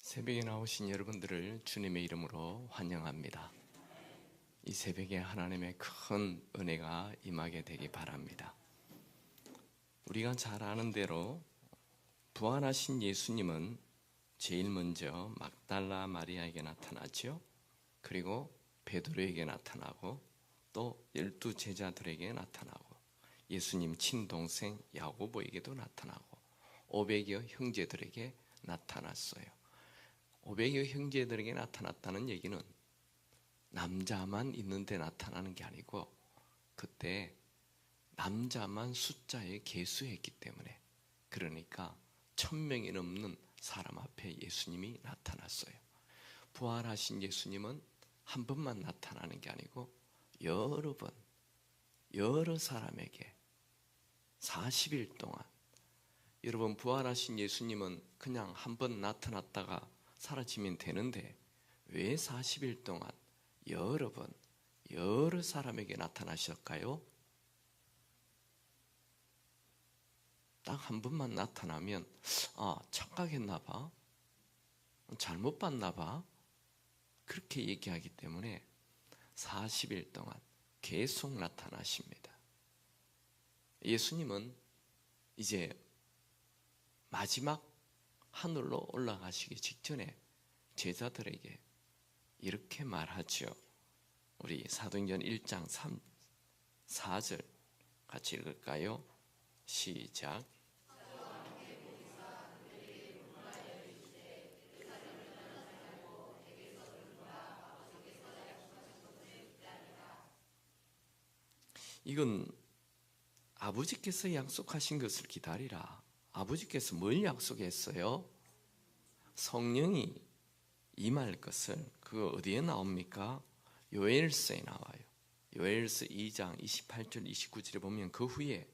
새벽에 나오신 여러분들을 주님의 이름으로 환영합니다. 이 새벽에 하나님의 큰 은혜가 임하게 되기 바랍니다. 우리가 잘 아는 대로 부활하신 예수님은 제일 먼저 막달라 마리아에게 나타나죠. 그리고 베드로에게 나타나고 또 12 제자들에게 나타나고 예수님 친동생 야고보에게도 나타나고 500여 형제들에게 나타났어요. 500여 형제들에게 나타났다는 얘기는 남자만 있는데 나타나는 게 아니고 그때 남자만 숫자에 계수했기 때문에, 그러니까 1000명이 넘는 사람 앞에 예수님이 나타났어요. 부활하신 예수님은 한 번만 나타나는 게 아니고 여러 번 여러 사람에게 40일 동안, 여러분 부활하신 예수님은 그냥 한 번 나타났다가 사라지면 되는데 왜 40일 동안 여러 번 여러 사람에게 나타나실까요? 딱 한 번만 나타나면 착각했나 봐, 잘못 봤나 봐, 그렇게 얘기하기 때문에 40일 동안 계속 나타나십니다. 예수님은 이제 마지막 하늘로 올라가시기 직전에 제자들에게 이렇게 말하죠. 우리 사도행전 1장 3, 4절 같이 읽을까요? 시작. 이건 아버지께서 약속하신 것을 기다리라. 아버지께서 뭘 약속했어요? 성령이 임할 것을. 그거 어디에 나옵니까? 요엘서에 나와요. 요엘서 2장 28절 29절에 보면 그 후에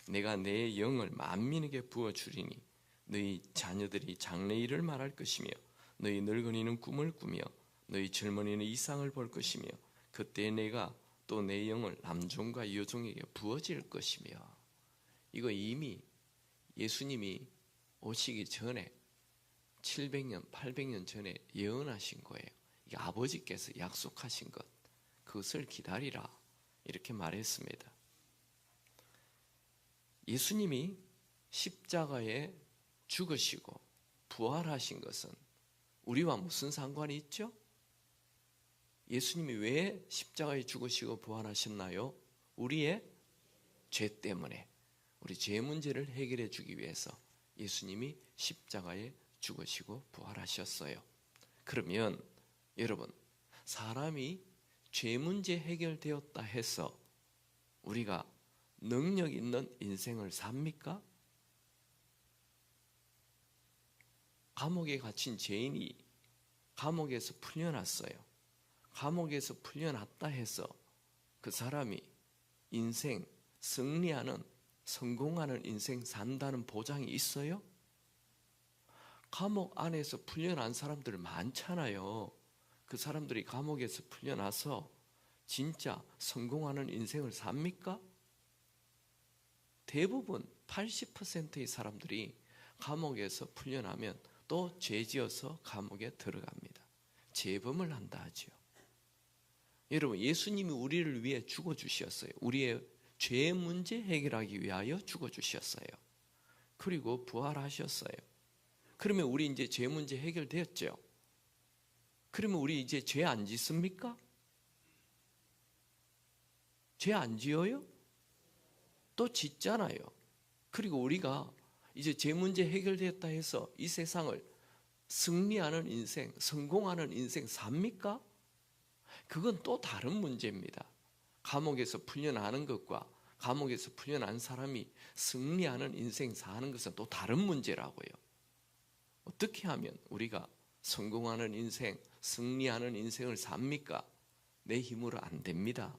내가 내 영을 만민에게 부어주리니 너희 자녀들이 장래일을 말할 것이며 너희 늙은이는 꿈을 꾸며 너희 젊은이는 이상을 볼 것이며 그때 내가 또 내 영을 남종과 여종에게 부어질 것이며. 이거 이미 예수님이 오시기 전에 700년, 800년 전에 예언하신 거예요. 이게 아버지께서 약속하신 것, 그것을 기다리라 이렇게 말했습니다. 예수님이 십자가에 죽으시고 부활하신 것은 우리와 무슨 상관이 있죠? 예수님이 왜 십자가에 죽으시고 부활하셨나요? 우리의 죄 때문에, 우리 죄 문제를 해결해 주기 위해서 예수님이 십자가에 죽으시고 부활하셨어요. 그러면 여러분, 사람이 죄 문제 해결되었다 해서 우리가 능력 있는 인생을 삽니까? 감옥에 갇힌 죄인이 감옥에서 풀려났어요. 감옥에서 풀려났다 해서 그 사람이 인생 승리하는, 성공하는 인생 산다는 보장이 있어요? 감옥 안에서 풀려난 사람들 많잖아요. 그 사람들이 감옥에서 풀려나서 진짜 성공하는 인생을 삽니까? 대부분 80%의 사람들이 감옥에서 풀려나면 또 죄지어서 감옥에 들어갑니다. 재범을 한다 하죠. 여러분, 예수님이 우리를 위해 죽어주셨어요. 우리의 죄 문제 해결하기 위하여 죽어주셨어요. 그리고 부활하셨어요. 그러면 우리 이제 죄 문제 해결되었죠? 그러면 우리 이제 죄 안 짓습니까? 죄 안 지어요? 또 짓잖아요. 그리고 우리가 이제 죄 문제 해결되었다 해서 이 세상을 승리하는 인생, 성공하는 인생 삽니까? 그건 또 다른 문제입니다. 감옥에서 풀려나는 것과 감옥에서 풀려난 사람이 승리하는 인생 사는 것은 또 다른 문제라고요. 어떻게 하면 우리가 성공하는 인생, 승리하는 인생을 삽니까? 내 힘으로 안 됩니다.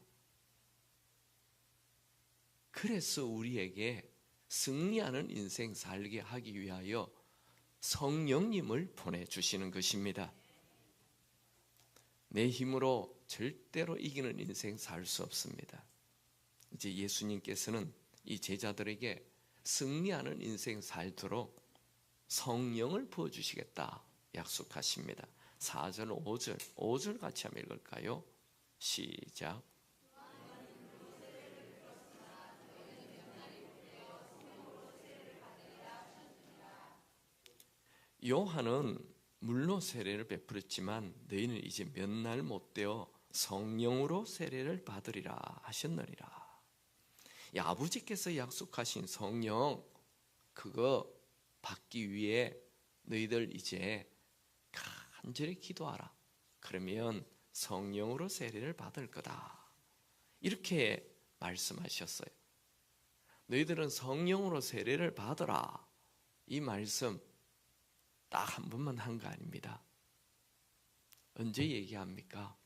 그래서 우리에게 승리하는 인생 살게 하기 위하여 성령님을 보내주시는 것입니다. 내 힘으로 절대로 이기는 인생 살 수 없습니다. 이제 예수님께서는 이 제자들에게 승리하는 인생 살도록 성령을 부어주시겠다 약속하십니다. 4절, 5절, 5절 같이 한번 읽을까요? 시작. 요한은 물로 세례를 베풀었지만 너희는 이제 몇 날 못 되어 성령으로 세례를 받으리라 하셨느니라. 이 아버지께서 약속하신 성령, 그거 받기 위해 너희들 이제 간절히 기도하라. 그러면 성령으로 세례를 받을 거다. 이렇게 말씀하셨어요. 너희들은 성령으로 세례를 받으라. 이 말씀 딱 한 번만 한 거 아닙니다. 언제 얘기합니까?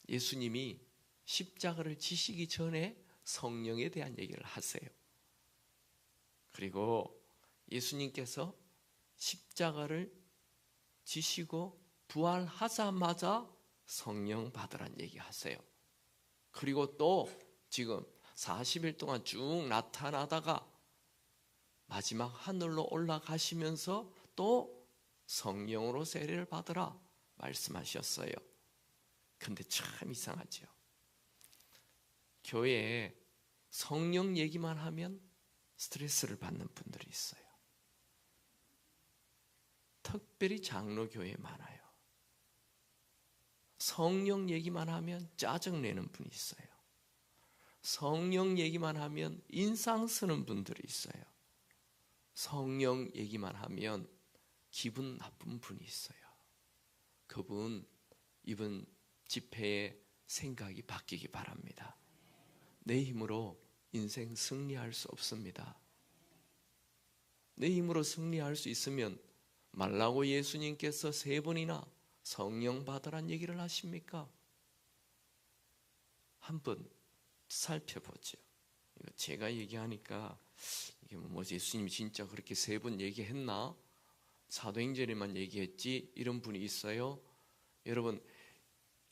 예수님이 십자가를 지시기 전에 성령에 대한 얘기를 하세요. 그리고 예수님께서 십자가를 지시고 부활하자마자 성령 받으란 얘기하세요. 그리고 또 지금 40일 동안 쭉 나타나다가 마지막 하늘로 올라가시면서 또 성령으로 세례를 받으라 말씀하셨어요. 근데 참 이상하죠. 교회에 성령 얘기만 하면 스트레스를 받는 분들이 있어요. 특별히 장로교회에 많아요. 성령 얘기만 하면 짜증내는 분이 있어요. 성령 얘기만 하면 인상 쓰는 분들이 있어요. 성령 얘기만 하면 기분 나쁜 분이 있어요. 그분 이번 집회에 생각이 바뀌기 바랍니다. 내 힘으로 인생 승리할 수 없습니다. 내 힘으로 승리할 수 있으면 말라고 예수님께서 3번이나 성령 받으란 얘기를 하십니까? 한번 살펴보죠. 이거 제가 얘기하니까 이게 뭐지, 예수님이 진짜 그렇게 3번 얘기했나? 사도행전에만 얘기했지? 이런 분이 있어요. 여러분,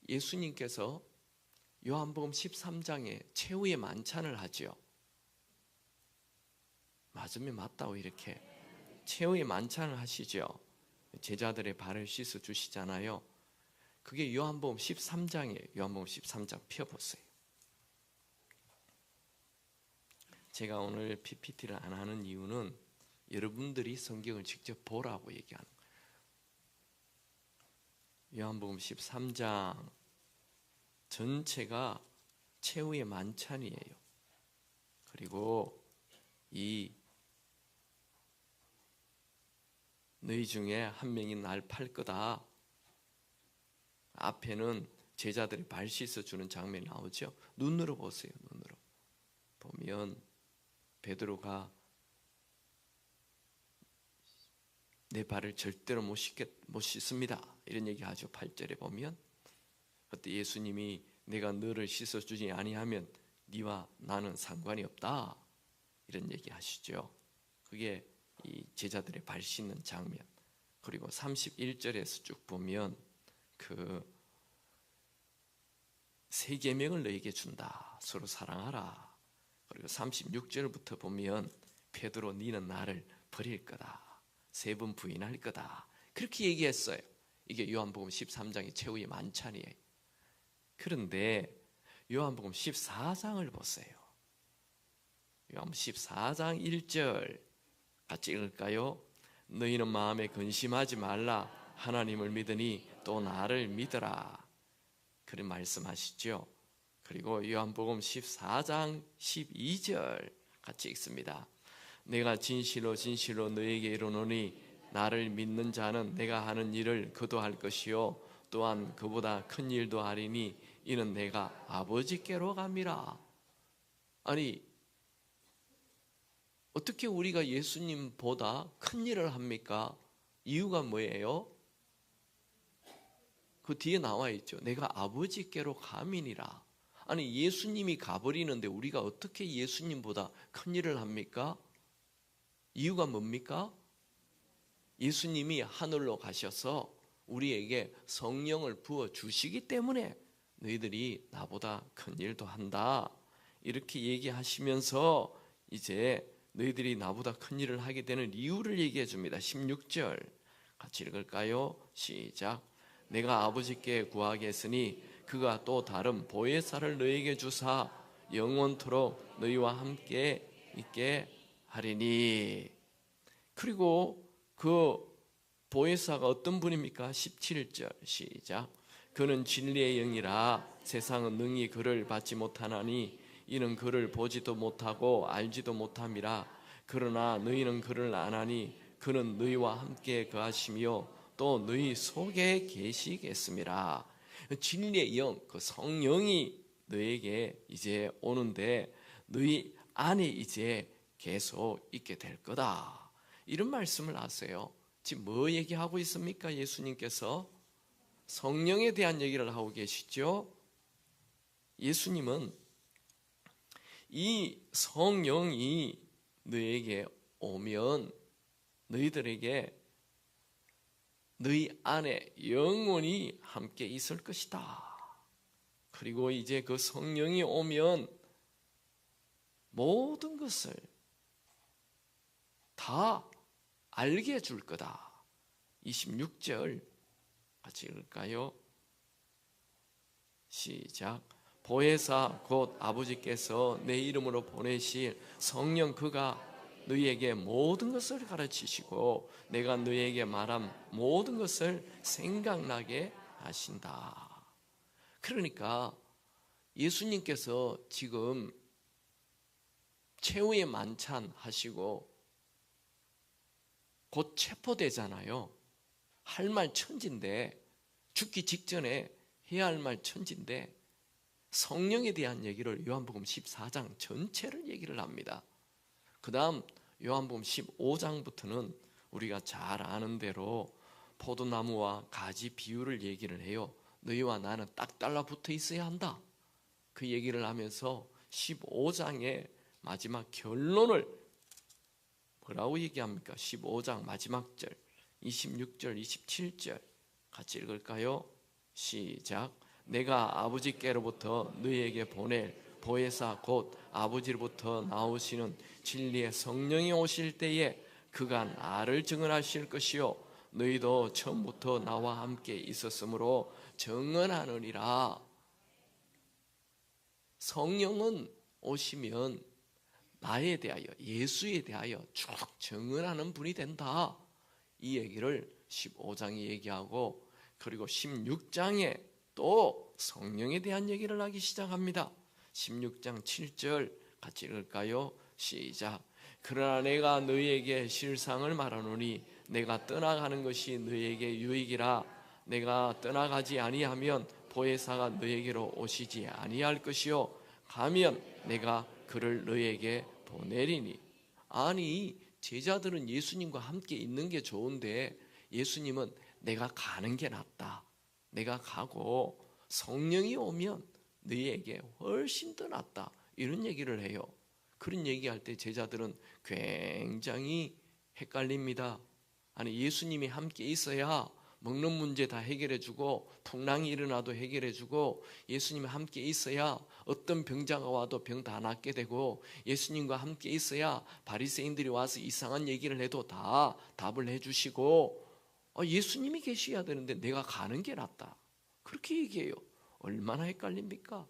예수님께서 요한복음 13장에 최후의 만찬을 하죠. 맞으면 맞다고 이렇게 최후의 만찬을 하시죠. 제자들의 발을 씻어 주시잖아요. 그게 요한복음 13장이에요. 요한복음 13장 펴보세요. 제가 오늘 PPT를 안 하는 이유는 여러분들이 성경을 직접 보라고 얘기하는 거예요. 요한복음 13장 전체가 최후의 만찬이에요. 그리고 이 너희 중에 한 명이 날 팔 거다. 앞에는 제자들이 발 씻어주는 장면이 나오죠. 눈으로 보세요. 눈으로 보면 베드로가 내 발을 절대로 못 씻습니다. 이런 얘기하죠. 8절에 보면 그때 예수님이 내가 너를 씻어주지 아니하면 네와 나는 상관이 없다. 이런 얘기하시죠. 그게 이 제자들의 발 씻는 장면. 그리고 31절에서 쭉 보면 그 3계명을 너에게 준다. 서로 사랑하라. 그리고 36절부터 보면 베드로 너는 나를 버릴 거다. 3번 부인할 거다. 그렇게 얘기했어요. 이게 요한복음 13장의 최후의 만찬이에요. 그런데 요한복음 14장을 보세요. 요한복음 14장 1절 같이 읽을까요? 너희는 마음에 근심하지 말라. 하나님을 믿으니 또 나를 믿으라. 그런 말씀하시죠. 그리고 요한복음 14장 12절 같이 읽습니다. 내가 진실로 진실로 너에게 이르노니 나를 믿는 자는 내가 하는 일을 그도 할 것이요 또한 그보다 큰 일도 하리니 이는 내가 아버지께로 감이라. 아니, 어떻게 우리가 예수님보다 큰 일을 합니까? 이유가 뭐예요? 그 뒤에 나와 있죠. 내가 아버지께로 감이니라. 아니, 예수님이 가버리는데 우리가 어떻게 예수님보다 큰 일을 합니까? 이유가 뭡니까? 예수님이 하늘로 가셔서 우리에게 성령을 부어 주시기 때문에 너희들이 나보다 큰 일도 한다. 이렇게 얘기하시면서 이제 너희들이 나보다 큰 일을 하게 되는 이유를 얘기해 줍니다. 16절 같이 읽을까요? 시작. 내가 아버지께 구하겠으니 그가 또 다른 보혜사를 너에게 주사 영원토록 너희와 함께 있게 하리니. 그리고 그 보혜사가 어떤 분입니까? 17절 시작. 그는 진리의 영이라 세상은 능히 그를 받지 못하나니 이는 그를 보지도 못하고 알지도 못함이라. 그러나 너희는 그를 아나니 그는 너희와 함께 거하시며 또 너희 속에 계시겠습니다. 진리의 영, 그 성령이 너에게 이제 오는데 너희 안에 이제 계속 있게 될 거다. 이런 말씀을 하세요. 지금 뭐 얘기하고 있습니까? 예수님께서 성령에 대한 얘기를 하고 계시죠. 예수님은 이 성령이 너에게 오면 너희들에게 너희 안에 영원히 함께 있을 것이다. 그리고 이제 그 성령이 오면 모든 것을 다 알게 해줄 거다. 26절 같이 읽을까요? 시작. 보혜사 곧 아버지께서 내 이름으로 보내실 성령 그가 너희에게 모든 것을 가르치시고 내가 너희에게 말한 모든 것을 생각나게 하신다. 그러니까 예수님께서 지금 최후의 만찬 하시고 곧 체포되잖아요. 할 말 천진데, 죽기 직전에 해야 할 말 천진데 성령에 대한 얘기를 요한복음 14장 전체를 얘기를 합니다. 그 다음 요한복음 15장부터는 우리가 잘 아는 대로 포도나무와 가지 비유를 얘기를 해요. 너희와 나는 딱 달라붙어 있어야 한다. 그 얘기를 하면서 15장의 마지막 결론을 뭐라고 얘기합니까? 15장 마지막 절 26절 27절 같이 읽을까요? 시작. 내가 아버지께로부터 너희에게 보낼 보혜사 곧 아버지로부터 나오시는 진리의 성령이 오실 때에 그가 나를 증언하실 것이요 너희도 처음부터 나와 함께 있었으므로 증언하느니라. 성령은 오시면 나에 대하여 예수에 대하여 쭉 증언하는 분이 된다. 이 얘기를 15장에 얘기하고 그리고 16장에 또 성령에 대한 얘기를 하기 시작합니다. 16장 7절 같이 읽을까요? 시작. 그러나 내가 너희에게 실상을 말하노니 내가 떠나가는 것이 너희에게 유익이라. 내가 떠나가지 아니하면 보혜사가 너희에게로 오시지 아니할 것이요 가면 내가 그를 너희에게 보내리니. 아니 제자들은 예수님과 함께 있는 게 좋은데 예수님은 내가 가는 게 낫다. 내가 가고 성령이 오면 너희에게 훨씬 더 낫다. 이런 얘기를 해요. 그런 얘기할 때 제자들은 굉장히 헷갈립니다. 아니 예수님이 함께 있어야 먹는 문제 다 해결해주고 풍랑이 일어나도 해결해주고 예수님이 함께 있어야 어떤 병자가 와도 병 다 낫게 되고 예수님과 함께 있어야 바리새인들이 와서 이상한 얘기를 해도 다 답을 해주시고 예수님이 계셔야 되는데 내가 가는 게 낫다. 그렇게 얘기해요. 얼마나 헷갈립니까?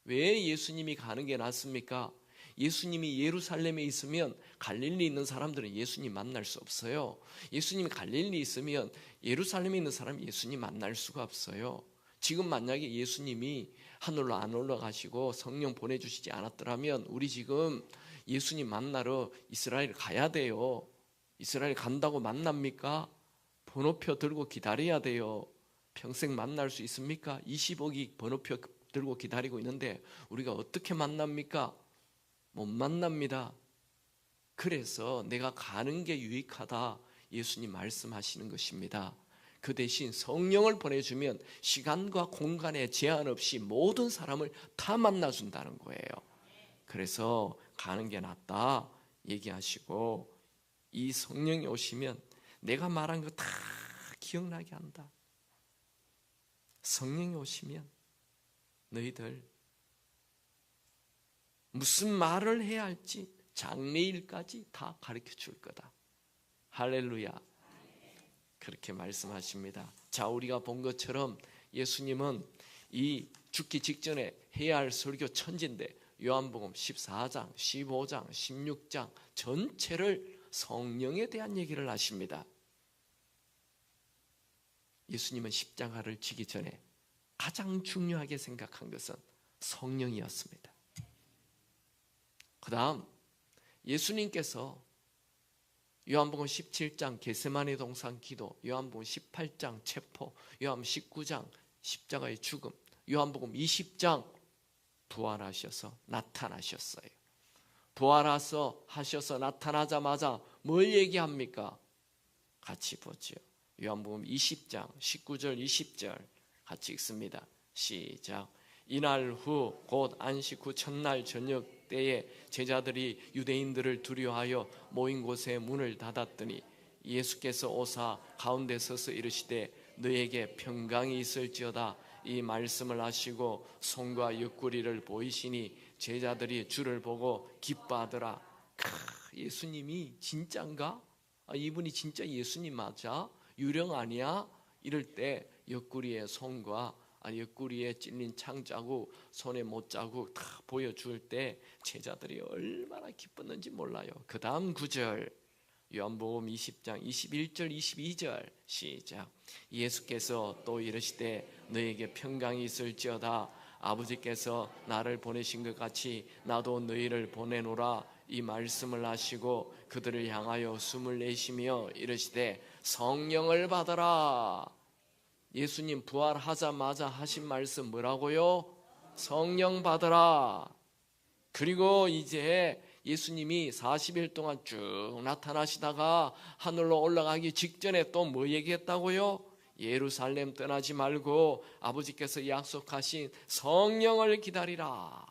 왜 예수님이 가는 게 낫습니까? 예수님이 예루살렘에 있으면 갈릴리 있는 사람들은 예수님 만날 수 없어요. 예수님이 갈릴리 있으면 예루살렘에 있는 사람이 예수님 만날 수가 없어요. 지금 만약에 예수님이 하늘로 안 올라가시고 성령 보내주시지 않았더라면 우리 지금 예수님 만나러 이스라엘 가야 돼요. 이스라엘 간다고 만납니까? 번호표 들고 기다려야 돼요. 평생 만날 수 있습니까? 20억이 번호표 들고 기다리고 있는데 우리가 어떻게 만납니까? 못 만납니다. 그래서 내가 가는 게 유익하다 예수님 말씀하시는 것입니다. 그 대신 성령을 보내주면 시간과 공간에 제한 없이 모든 사람을 다 만나준다는 거예요. 그래서 가는 게 낫다 얘기하시고 이 성령이 오시면 내가 말한 거 다 기억나게 한다. 성령이 오시면 너희들 무슨 말을 해야 할지 장래일까지 다 가르쳐 줄 거다. 할렐루야. 그렇게 말씀하십니다. 자, 우리가 본 것처럼 예수님은 이 죽기 직전에 해야 할 설교 천지인데 요한복음 14장, 15장, 16장 전체를 성령에 대한 얘기를 하십니다. 예수님은 십자가를 지기 전에 가장 중요하게 생각한 것은 성령이었습니다. 그 다음 예수님께서 요한복음 17장 겟세마네 동산 기도, 요한복음 18장 체포, 요한복음 19장 십자가의 죽음, 요한복음 20장 부활하셔서 나타나셨어요. 부활하셔서 나타나자마자 뭘 얘기합니까? 같이 보죠. 요한복음 20장 19절 20절 같이 읽습니다. 시작. 이날 후 곧 안식 후 첫날 저녁 때에 제자들이 유대인들을 두려워하여 모인 곳에 문을 닫았더니 예수께서 오사 가운데 서서 이르시되 너에게 평강이 있을지어다. 이 말씀을 하시고 손과 옆구리를 보이시니 제자들이 주를 보고 기뻐하더라. 예수님이 진짠가? 이분이 진짜 예수님 맞아? 유령 아니야? 이럴 때 옆구리에 손과 옆구리에 찔린 창자국, 손에 못자국 다 보여줄 때 제자들이 얼마나 기뻤는지 몰라요. 그 다음 9절 요한복음 20장 21절 22절 시작. 예수께서 또 이르시되 너에게 평강이 있을지어다. 아버지께서 나를 보내신 것 같이 나도 너희를 보내노라. 이 말씀을 하시고 그들을 향하여 숨을 내쉬며 이르시되 성령을 받아라. 예수님 부활하자마자 하신 말씀 뭐라고요? 성령 받으라. 그리고 이제 예수님이 40일 동안 쭉 나타나시다가 하늘로 올라가기 직전에 또 뭐 얘기했다고요? 예루살렘 떠나지 말고 아버지께서 약속하신 성령을 기다리라.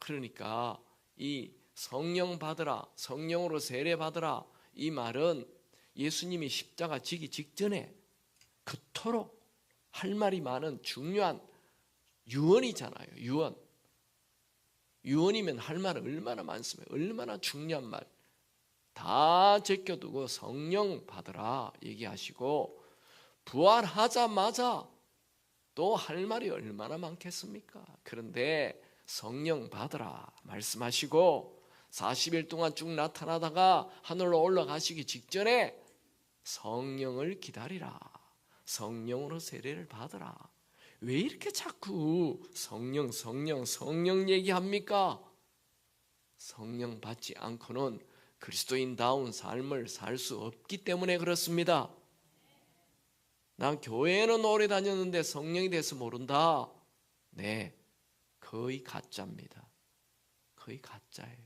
그러니까 이 성령 받으라, 성령으로 세례 받으라, 이 말은 예수님이 십자가 지기 직전에 그토록 할 말이 많은 중요한 유언이잖아요. 유언이면 할 말은 얼마나 많습니까? 얼마나 중요한 말 다 제껴두고 성령 받으라 얘기하시고 부활하자마자 또 할 말이 얼마나 많겠습니까? 그런데 성령 받으라 말씀하시고 40일 동안 쭉 나타나다가 하늘로 올라가시기 직전에 성령을 기다리라. 성령으로 세례를 받으라. 왜 이렇게 자꾸 성령 얘기합니까? 성령 받지 않고는 그리스도인다운 삶을 살 수 없기 때문에 그렇습니다. 난 교회에는 오래 다녔는데 성령에 대해서 모른다. 네, 거의 가짜입니다. 거의 가짜예요.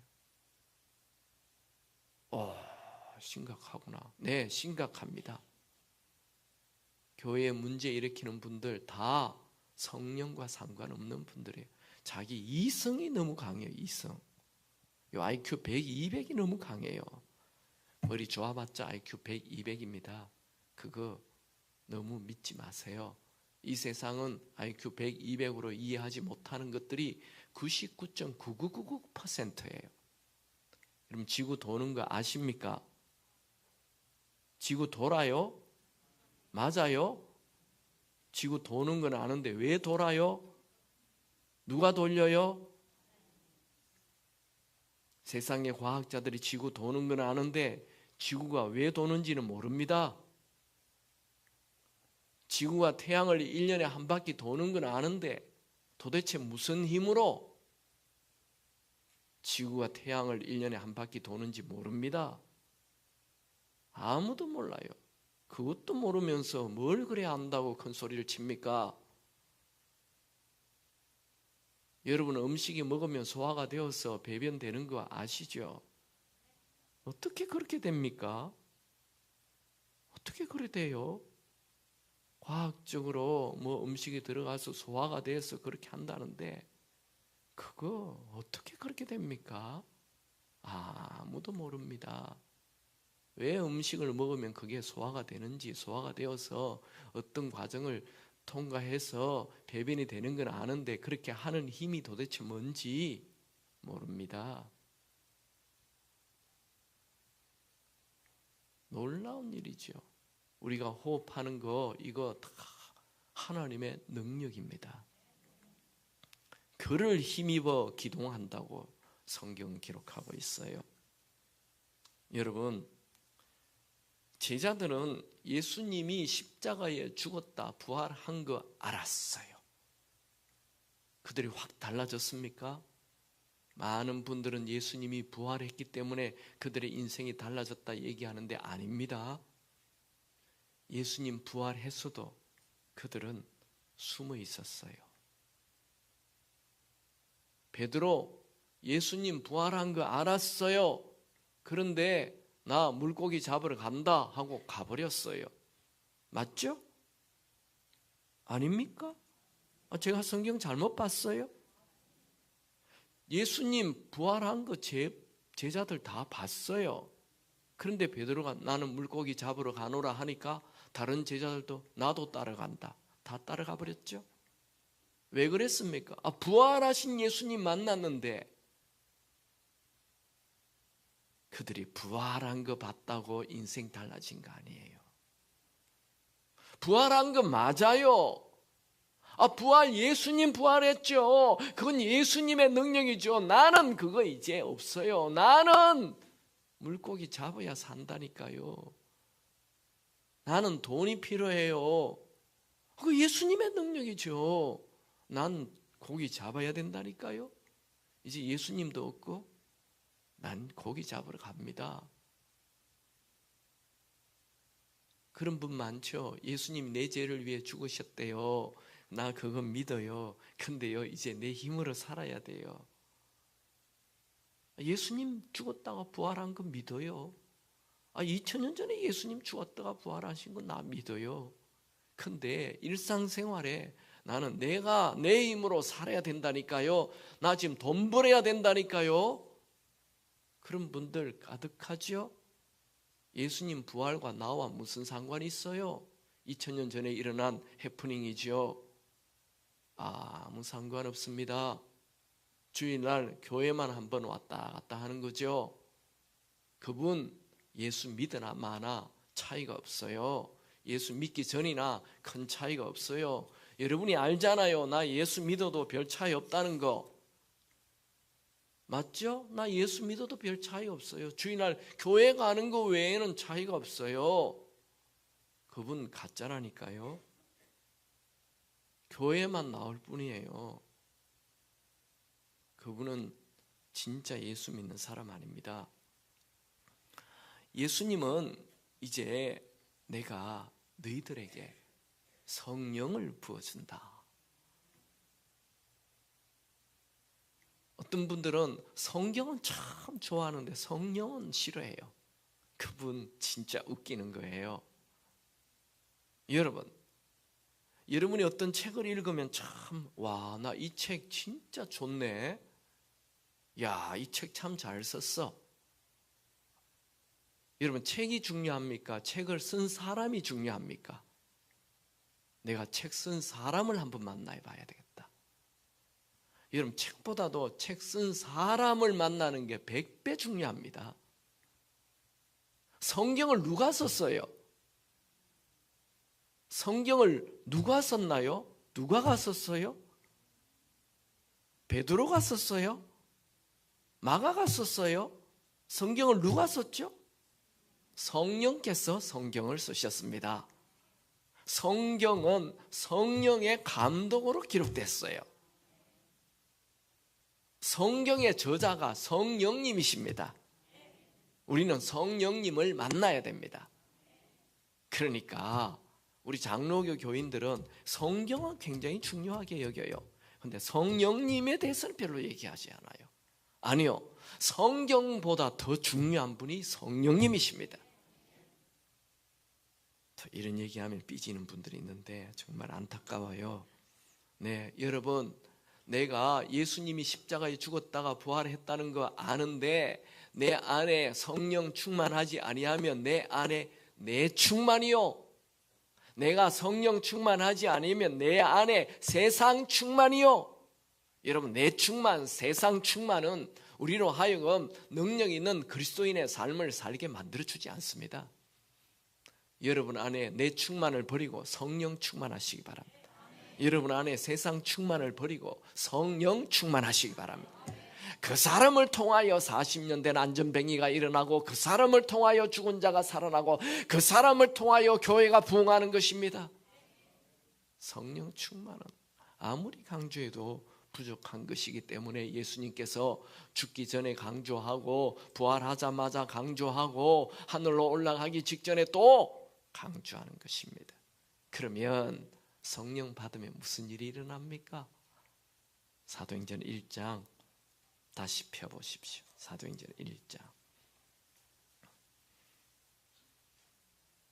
심각하구나. 네, 심각합니다. 교회에 문제 일으키는 분들 다 성령과 상관없는 분들이에요. 자기 이성이 너무 강해요. 이성. 요 IQ 100, 200이 너무 강해요. 머리 좋아봤자 IQ 100, 200입니다. 그거 너무 믿지 마세요. 이 세상은 IQ 100, 200으로 이해하지 못하는 것들이 99.9999%예요. 여러분 지구 도는 거 아십니까? 지구 돌아요? 맞아요? 지구 도는 건 아는데 왜 돌아요? 누가 돌려요? 세상의 과학자들이 지구 도는 건 아는데 지구가 왜 도는지는 모릅니다. 지구가 태양을 1년에 한 바퀴 도는 건 아는데 도대체 무슨 힘으로 지구가 태양을 1년에 한 바퀴 도는지 모릅니다. 아무도 몰라요. 그것도 모르면서 뭘 그래야 안다고 큰 소리를 칩니까? 여러분 음식이 먹으면 소화가 되어서 배변되는 거 아시죠? 어떻게 그렇게 됩니까? 어떻게 그래 돼요? 과학적으로 뭐 음식이 들어가서 소화가 돼서 그렇게 한다는데 그거 어떻게 그렇게 됩니까? 아무도 모릅니다. 왜 음식을 먹으면 그게 소화가 되는지, 소화가 되어서 어떤 과정을 통과해서 배변이 되는 건 아는데 그렇게 하는 힘이 도대체 뭔지 모릅니다. 놀라운 일이죠. 우리가 호흡하는 거 이거 다 하나님의 능력입니다. 그를 힘입어 기동한다고 성경 기록하고 있어요. 여러분, 제자들은 예수님이 십자가에 죽었다 부활한 거 알았어요. 그들이 확 달라졌습니까? 많은 분들은 예수님이 부활했기 때문에 그들의 인생이 달라졌다 얘기하는데 아닙니다. 예수님 부활했어도 그들은 숨어 있었어요. 베드로, 예수님 부활한 거 알았어요. 그런데 나 물고기 잡으러 간다 하고 가버렸어요. 맞죠? 아닙니까? 제가 성경 잘못 봤어요? 예수님 부활한 거 제자들 다 봤어요. 그런데 베드로가 나는 물고기 잡으러 가노라 하니까 다른 제자들도 나도 따라간다. 다 따라가 버렸죠. 왜 그랬습니까? 부활하신 예수님 만났는데 그들이 부활한 거 봤다고 인생 달라진 거 아니에요. 부활한 거 맞아요. 부활, 예수님 부활했죠. 그건 예수님의 능력이죠. 나는 그거 이제 없어요. 나는 물고기 잡아야 산다니까요. 나는 돈이 필요해요. 그거 예수님의 능력이죠. 난 고기 잡아야 된다니까요. 이제 예수님도 없고 난 고기 잡으러 갑니다. 그런 분 많죠. 예수님 내 죄를 위해 죽으셨대요. 나 그거 믿어요. 근데요, 이제 내 힘으로 살아야 돼요. 예수님 죽었다가 부활한 거 믿어요. 2000년 전에 예수님 죽었다가 부활하신 거 나 믿어요. 근데 일상생활에 나는 내가 내 힘으로 살아야 된다니까요. 나 지금 돈 벌어야 된다니까요. 그런 분들 가득하죠. 예수님 부활과 나와 무슨 상관이 있어요? 2000년 전에 일어난 해프닝이죠. 아무 상관없습니다. 주일날 교회만 한번 왔다 갔다 하는 거죠. 그분 예수 믿으나 마나 차이가 없어요. 예수 믿기 전이나 큰 차이가 없어요. 여러분이 알잖아요. 나 예수 믿어도 별 차이 없다는 거. 맞죠? 나 예수 믿어도 별 차이 없어요. 주일날 교회 가는 거 외에는 차이가 없어요. 그분 가짜라니까요. 교회만 나올 뿐이에요. 그분은 진짜 예수 믿는 사람 아닙니다. 예수님은 이제 내가 너희들에게 성령을 부어준다. 어떤 분들은 성경은 참 좋아하는데 성령은 싫어해요. 그분 진짜 웃기는 거예요. 여러분이 어떤 책을 읽으면 참, 와, 나 이 책 진짜 좋네. 야, 이 책 참 잘 썼어. 여러분, 책이 중요합니까? 책을 쓴 사람이 중요합니까? 내가 책 쓴 사람을 한번 만나봐야 되겠다. 여러분, 책보다도 책 쓴 사람을 만나는 게 100배 중요합니다. 성경을 누가 썼어요? 성경을 누가 썼나요? 누가 썼어요? 베드로가 썼어요? 마가가 썼어요? 성경을 누가 썼죠? 성령께서 성경을 쓰셨습니다. 성경은 성령의 감동으로 기록됐어요. 성경의 저자가 성령님이십니다. 우리는 성령님을 만나야 됩니다. 그러니까 우리 장로교 교인들은 성경은 굉장히 중요하게 여겨요. 그런데 성령님에 대해서는 별로 얘기하지 않아요. 아니요, 성경보다 더 중요한 분이 성령님이십니다. 이런 얘기하면 삐지는 분들이 있는데 정말 안타까워요. 네, 여러분, 내가 예수님이 십자가에 죽었다가 부활했다는 거 아는데 내 안에 성령 충만하지 아니하면 내 안에 내 충만이요, 내가 성령 충만하지 않으면 내 안에 세상 충만이요. 여러분, 내 충만, 세상 충만은 우리로 하여금 능력 있는 그리스도인의 삶을 살게 만들어주지 않습니다. 여러분 안에 내 충만을 버리고 성령 충만하시기 바랍니다. 여러분 안에 세상 충만을 버리고 성령 충만하시기 바랍니다. 그 사람을 통하여 40년 된 안전뱅이가 일어나고, 그 사람을 통하여 죽은 자가 살아나고, 그 사람을 통하여 교회가 부흥하는 것입니다. 성령 충만은 아무리 강조해도 부족한 것이기 때문에 예수님께서 죽기 전에 강조하고, 부활하자마자 강조하고, 하늘로 올라가기 직전에 또 강조하는 것입니다. 그러면 성령 받으면 무슨 일이 일어납니까? 사도행전 1장 다시 펴보십시오. 사도행전 1장.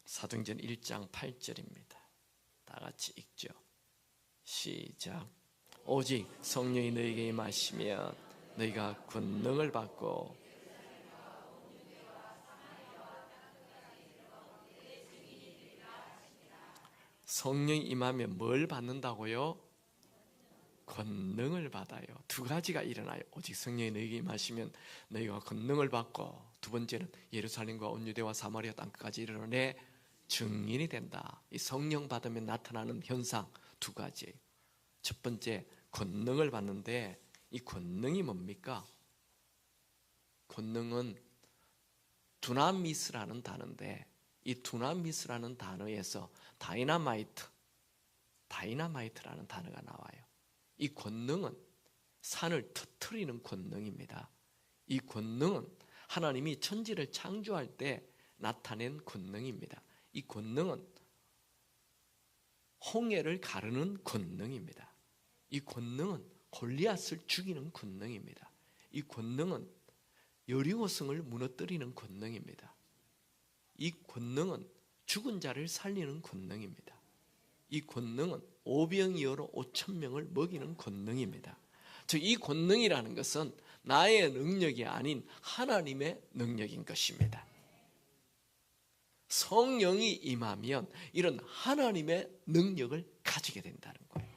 사도행전 1장 8절입니다. 다 같이 읽죠. 시작. 오직 성령이 너희에게 임하시면 너희가 권능을 받고. 성령이 임하면 뭘 받는다고요? 권능을 받아요. 두 가지가 일어나요. 오직 성령이 너희에게 임하시면 너희가 권능을 받고, 두 번째는 예루살렘과 온 유대와 사마리아 땅까지 이르러 내 증인이 된다. 이 성령 받으면 나타나는 현상 두 가지예요. 첫 번째, 권능을 받는데, 이 권능이 뭡니까? 권능은 두나미스라는 단어인데, 이 두나미스라는 단어에서 다이나마이트라는 단어가 나와요. 이 권능은 산을 터뜨리는 권능입니다. 이 권능은 하나님이 천지를 창조할 때 나타낸 권능입니다. 이 권능은 홍해를 가르는 권능입니다. 이 권능은 골리앗을 죽이는 권능입니다. 이 권능은 여리고성을 무너뜨리는 권능입니다. 이 권능은 죽은 자를 살리는 권능입니다. 이 권능은 오병이어로 5,000명을 먹이는 권능입니다. 즉, 이 권능이라는 것은 나의 능력이 아닌 하나님의 능력인 것입니다. 성령이 임하면 이런 하나님의 능력을 가지게 된다는 거예요.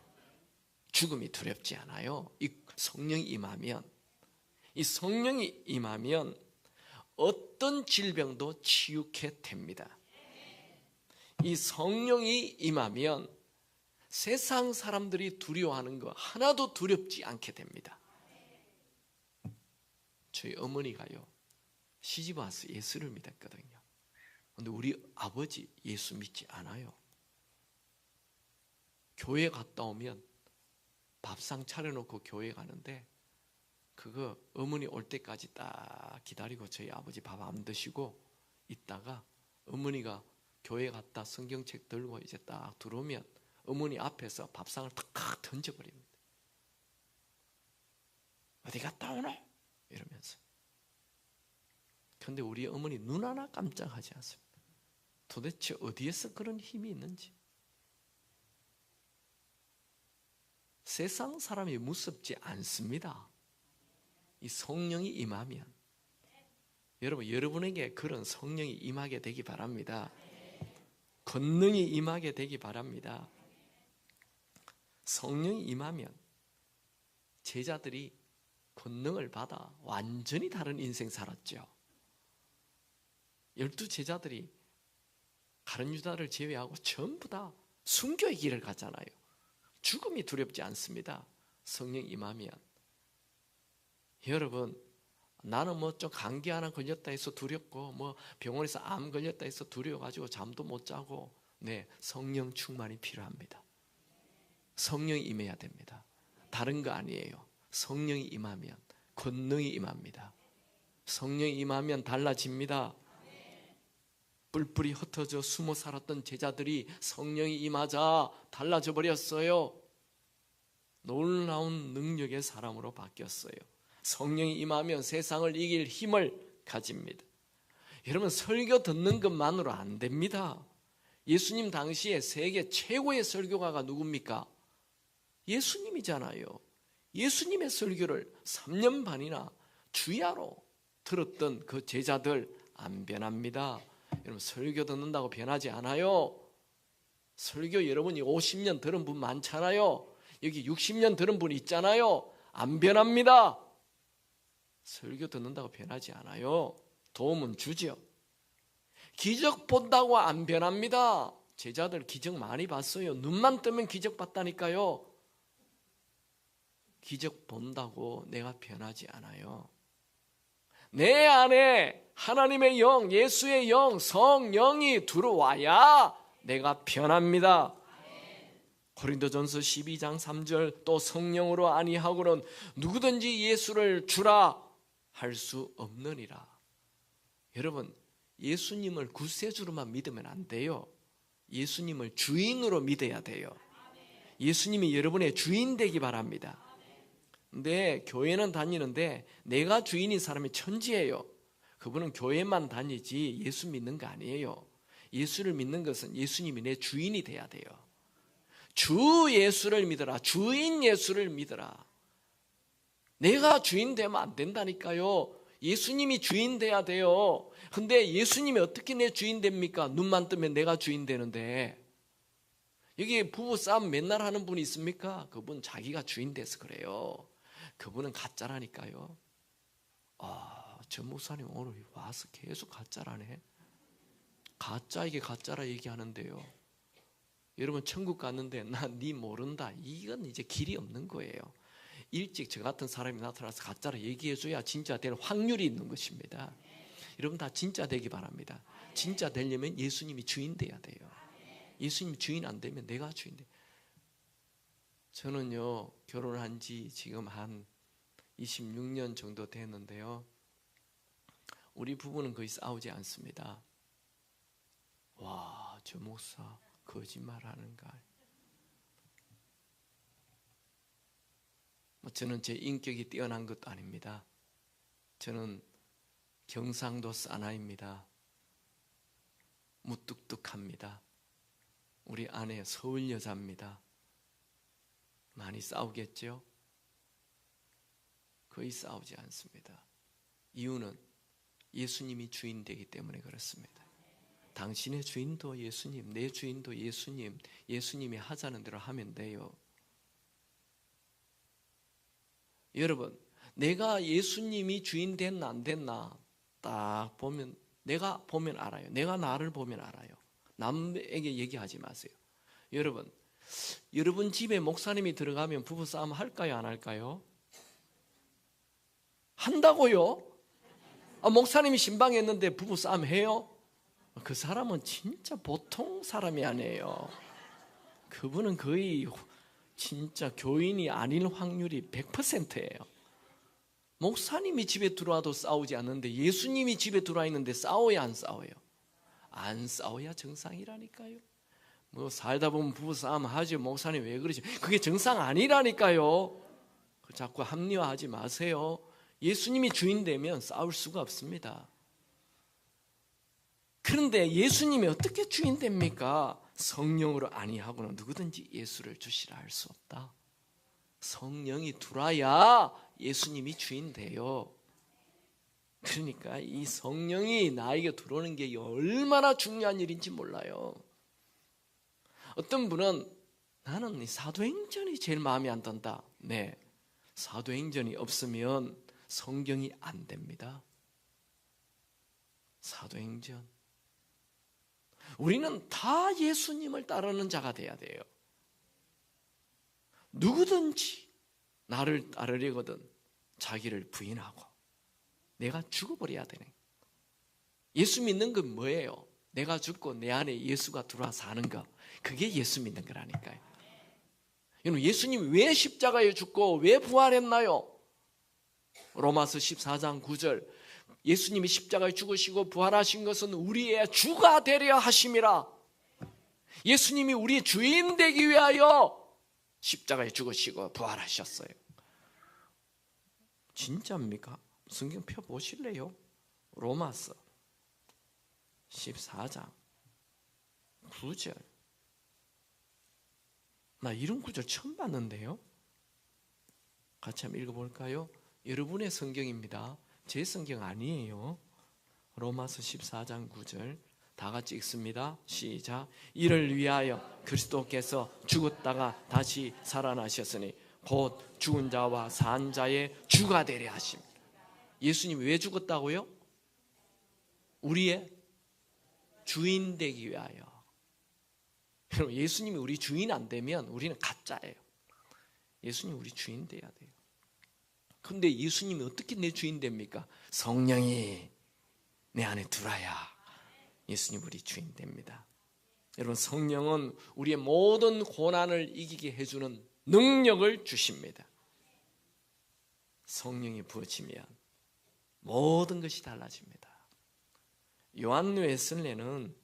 죽음이 두렵지 않아요. 이 성령이 임하면, 이 성령이 임하면 어떤 질병도 치유케 됩니다. 이 성령이 임하면 세상 사람들이 두려워하는 거 하나도 두렵지 않게 됩니다. 저희 어머니가요, 시집 와서 예수를 믿었거든요. 근데 우리 아버지 예수 믿지 않아요. 교회 갔다 오면 밥상 차려놓고 교회 가는데, 그거 어머니 올 때까지 딱 기다리고 저희 아버지 밥 안 드시고 있다가 어머니가 교회 갔다 성경책 들고 이제 딱 들어오면 어머니 앞에서 밥상을 탁 던져버립니다. 어디 갔다 오노? 이러면서. 그런데 우리 어머니 눈 하나 깜짝하지 않습니다. 도대체 어디에서 그런 힘이 있는지. 세상 사람이 무섭지 않습니다. 이 성령이 임하면. 여러분에게 그런 성령이 임하게 되기 바랍니다. 권능이 임하게 되기 바랍니다. 성령이 임하면 제자들이 권능을 받아 완전히 다른 인생 살았죠. 12제자들이 가룟 유다를 제외하고 전부 다 순교의 길을 갔잖아요. 죽음이 두렵지 않습니다. 성령 임하면. 여러분, 나는 뭐 좀 감기 하나 걸렸다 해서 두렵고, 뭐 병원에서 암 걸렸다 해서 두려워가지고 잠도 못 자고, 네, 성령 충만이 필요합니다. 성령이 임해야 됩니다. 다른 거 아니에요. 성령이 임하면, 권능이 임합니다. 성령이 임하면 달라집니다. 뿔뿔이 흩어져 숨어 살았던 제자들이 성령이 임하자 달라져 버렸어요. 놀라운 능력의 사람으로 바뀌었어요. 성령이 임하면 세상을 이길 힘을 가집니다. 여러분, 설교 듣는 것만으로 안 됩니다. 예수님 당시에 세계 최고의 설교가가 누굽니까? 예수님이잖아요. 예수님의 설교를 3년 반이나 주야로 들었던 그 제자들 안 변합니다. 여러분, 설교 듣는다고 변하지 않아요. 설교 여러분이 50년 들은 분 많잖아요. 여기 60년 들은 분 있잖아요. 안 변합니다. 설교 듣는다고 변하지 않아요. 도움은 주죠. 기적 본다고 안 변합니다. 제자들 기적 많이 봤어요. 눈만 뜨면 기적 봤다니까요. 기적 본다고 내가 변하지 않아요. 내 안에 하나님의 영, 예수의 영, 성령이 들어와야 내가 변합니다. 고린도전서 12장 3절 또 성령으로 아니하고는 누구든지 예수를 주라 할 수 없느니라. 여러분, 예수님을 구세주로만 믿으면 안 돼요. 예수님을 주인으로 믿어야 돼요. 예수님이 여러분의 주인 되기 바랍니다. 근데 교회는 다니는데 내가 주인인 사람이 천지예요. 그분은 교회만 다니지 예수 믿는 거 아니에요. 예수를 믿는 것은 예수님이 내 주인이 돼야 돼요. 주 예수를 믿어라. 주인 예수를 믿어라. 내가 주인 되면 안 된다니까요. 예수님이 주인 돼야 돼요. 근데 예수님이 어떻게 내 주인 됩니까? 눈만 뜨면 내가 주인 되는데. 여기 부부싸움 맨날 하는 분이 있습니까? 그분 자기가 주인 돼서 그래요. 그분은 가짜라니까요. 저 목사님 오늘 와서 계속 가짜라네. 가짜이게 가짜라 얘기하는데요. 여러분 천국 갔는데 나 네 모른다. 이건 이제 길이 없는 거예요. 일찍 저 같은 사람이 나타나서 가짜라 얘기해줘야 진짜 될 확률이 있는 것입니다. 여러분 다 진짜 되기 바랍니다. 진짜 되려면 예수님이 주인 돼야 돼요. 예수님이 주인 안 되면 내가 주인 돼. 저는요 결혼한 지 지금 한 26년 정도 됐는데요. 우리 부부는 거의 싸우지 않습니다. 와, 저 목사 거짓말하는가. 저는 제 인격이 뛰어난 것도 아닙니다. 저는 경상도 사나이입니다. 무뚝뚝합니다. 우리 아내 서울 여자입니다. 많이 싸우겠죠? 거의 싸우지 않습니다. 이유는 예수님이 주인 되기 때문에 그렇습니다. 당신의 주인도 예수님, 내 주인도 예수님, 예수님이 하자는 대로 하면 돼요. 여러분, 내가 예수님이 주인 됐나 안 됐나 딱 보면 내가 보면 알아요. 내가 나를 보면 알아요. 남에게 얘기하지 마세요. 여러분 집에 목사님이 들어가면 부부싸움 할까요 안 할까요? 한다고요? 목사님이 신방했는데 부부싸움 해요? 그 사람은 진짜 보통 사람이 아니에요. 그분은 거의 진짜 교인이 아닐 확률이 100%예요. 목사님이 집에 들어와도 싸우지 않는데 예수님이 집에 들어와 있는데 싸워야 안 싸워요? 안 싸워야 정상이라니까요. 뭐 살다 보면 부부싸움 하죠. 목사님 왜 그러지? 그게 정상 아니라니까요. 자꾸 합리화하지 마세요. 예수님이 주인 되면 싸울 수가 없습니다. 그런데 예수님이 어떻게 주인 됩니까? 성령으로 아니하고는 누구든지 예수를 주시라 할 수 없다. 성령이 들어와야 예수님이 주인 돼요. 그러니까 이 성령이 나에게 들어오는 게 얼마나 중요한 일인지 몰라요. 어떤 분은 나는 사도행전이 제일 마음에 안 든다. 네, 사도행전이 없으면 성경이 안 됩니다. 사도행전. 우리는 다 예수님을 따르는 자가 돼야 돼요. 누구든지 나를 따르려거든 자기를 부인하고 내가 죽어버려야 되네. 예수 믿는 건 뭐예요? 내가 죽고 내 안에 예수가 들어와 사는 거. 그게 예수 믿는 거라니까요. 여러분, 예수님이 왜 십자가에 죽고 왜 부활했나요? 로마서 14장 9절 예수님이 십자가에 죽으시고 부활하신 것은 우리의 주가 되려 하심이라. 예수님이 우리의 주인 되기 위하여 십자가에 죽으시고 부활하셨어요. 진짜입니까? 성경 펴보실래요? 로마서 14장 9절. 나 이런 구절 처음 봤는데요. 같이 한번 읽어볼까요? 여러분의 성경입니다. 제 성경 아니에요. 로마서 14장 9절 다 같이 읽습니다. 시작. 이를 위하여 그리스도께서 죽었다가 다시 살아나셨으니 곧 죽은 자와 산 자의 주가 되려 하십니다. 예수님이 왜 죽었다고요? 우리의 주인 되기 위하여. 여러분, 예수님이 우리 주인 안 되면 우리는 가짜예요. 예수님 우리 주인 돼야 돼요. 근데 예수님이 어떻게 내 주인 됩니까? 성령이 내 안에 들어야 예수님 우리 주인 됩니다. 여러분, 성령은 우리의 모든 고난을 이기게 해주는 능력을 주십니다. 성령이 부어지면 모든 것이 달라집니다. 요한 웨슬레는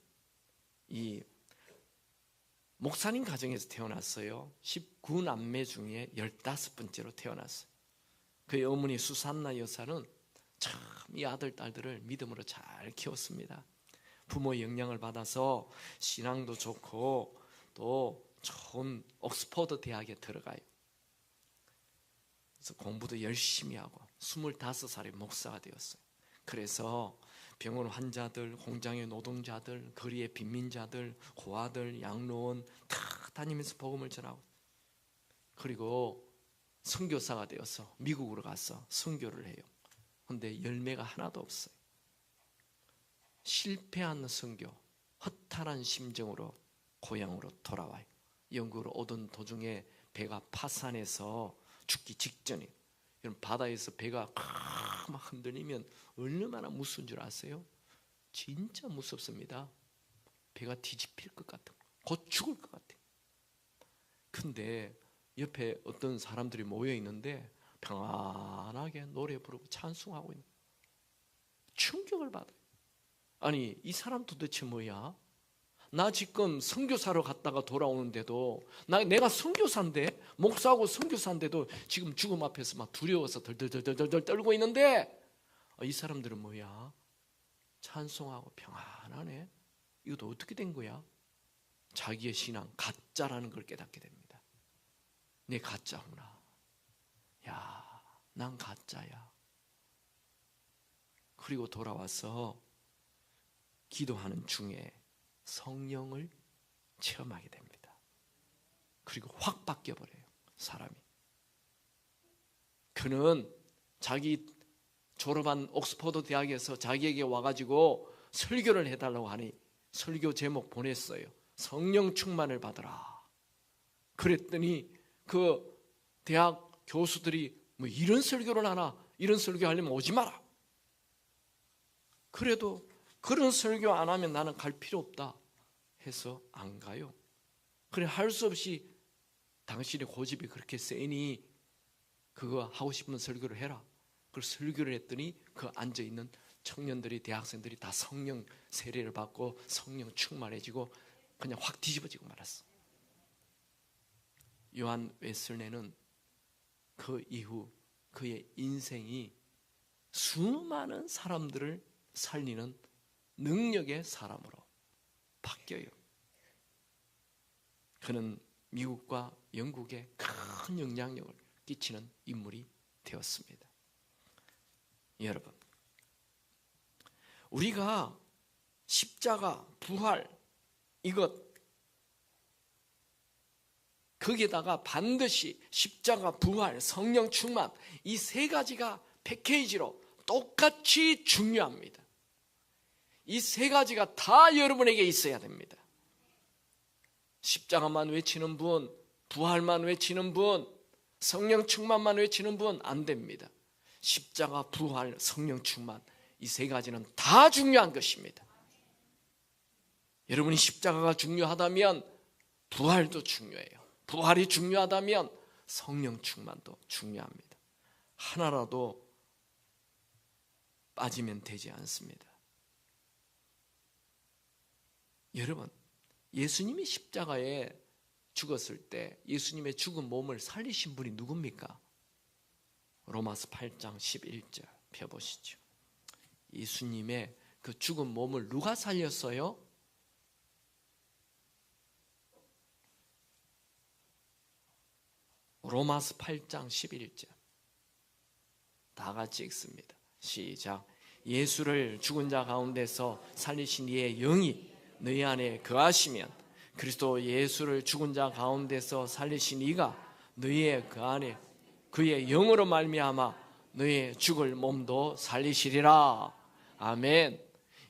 이 목사님 가정에서 태어났어요. 19남매 중에 15번째로 태어났어요. 그의 어머니 수산나 여사는 참 이 아들, 딸들을 믿음으로 잘 키웠습니다. 부모의 영향을 받아서 신앙도 좋고 또 좋은 옥스퍼드 대학에 들어가요. 그래서 공부도 열심히 하고 25살에 목사가 되었어요. 그래서 병원 환자들, 공장의 노동자들, 거리의 빈민자들, 고아들, 양로원 다 다니면서 복음을 전하고, 그리고 선교사가 되어서 미국으로 가서 선교를 해요. 그런데 열매가 하나도 없어요. 실패한 선교, 허탈한 심정으로 고향으로 돌아와요. 영국으로 오던 도중에 배가 파산해서 죽기 직전에, 여러분, 바다에서 배가 막 흔들리면 얼마나 무서운 줄 아세요? 진짜 무섭습니다. 배가 뒤집힐 것 같아요. 곧 죽을 것 같아요. 근데 옆에 어떤 사람들이 모여 있는데 평안하게 노래 부르고 찬송하고 있는, 충격을 받아요. 아니, 이 사람 도대체 뭐야? 나 지금 선교사로 갔다가 돌아오는데도, 내가 선교사인데, 목사하고 선교사인데도 지금 죽음 앞에서 막 두려워서 덜덜덜덜 떨고 있는데, 이 사람들은 뭐야? 찬송하고 평안하네. 이것도 어떻게 된 거야? 자기의 신앙 가짜라는 걸 깨닫게 됩니다. 내 가짜구나. 야, 난 가짜야. 그리고 돌아와서 기도하는 중에 성령을 체험하게 됩니다. 그리고 확 바뀌어버려요, 사람이. 그는 자기 졸업한 옥스퍼드 대학에서 자기에게 와가지고 설교를 해달라고 하니 설교 제목 보냈어요. 성령 충만을 받으라. 그랬더니 그 대학 교수들이 뭐 이런 설교를 하나, 이런 설교 하려면 오지 마라. 그래도 그런 설교 안 하면 나는 갈 필요 없다 해서 안 가요. 그래, 할 수 없이 당신의 고집이 그렇게 세니 그거 하고 싶은 설교를 해라. 그래서 설교를 했더니 그 앉아있는 청년들이, 대학생들이 다 성령 세례를 받고 성령 충만해지고 그냥 확 뒤집어지고 말았어. 요한 웨슬레는 그 이후 그의 인생이 수많은 사람들을 살리는 능력의 사람으로 바뀌어요. 그는 미국과 영국에 큰 영향력을 끼치는 인물이 되었습니다. 여러분, 우리가 십자가, 부활, 이것, 거기에다가 반드시 십자가, 부활, 성령 충만, 이 세 가지가 패키지로 똑같이 중요합니다. 이 세 가지가 다 여러분에게 있어야 됩니다. 십자가만 외치는 분, 부활만 외치는 분, 성령 충만만 외치는 분 안 됩니다. 십자가, 부활, 성령 충만, 이 세 가지는 다 중요한 것입니다. 여러분이 십자가가 중요하다면 부활도 중요해요. 부활이 중요하다면 성령 충만도 중요합니다. 하나라도 빠지면 되지 않습니다. 여러분, 예수님이 십자가에 죽었을 때 예수님의 죽은 몸을 살리신 분이 누굽니까? 로마서 8장 11절 펴보시죠. 예수님의 그 죽은 몸을 누가 살렸어요? 로마서 8장 11절 다 같이 읽습니다. 시작. 예수를 죽은 자 가운데서 살리신 이의 영이 너희 안에 거하시면 그리스도 예수를 죽은 자 가운데서 살리신 이가 너희의 그 안에 그의 영으로 말미암아 너희의 죽을 몸도 살리시리라. 아멘.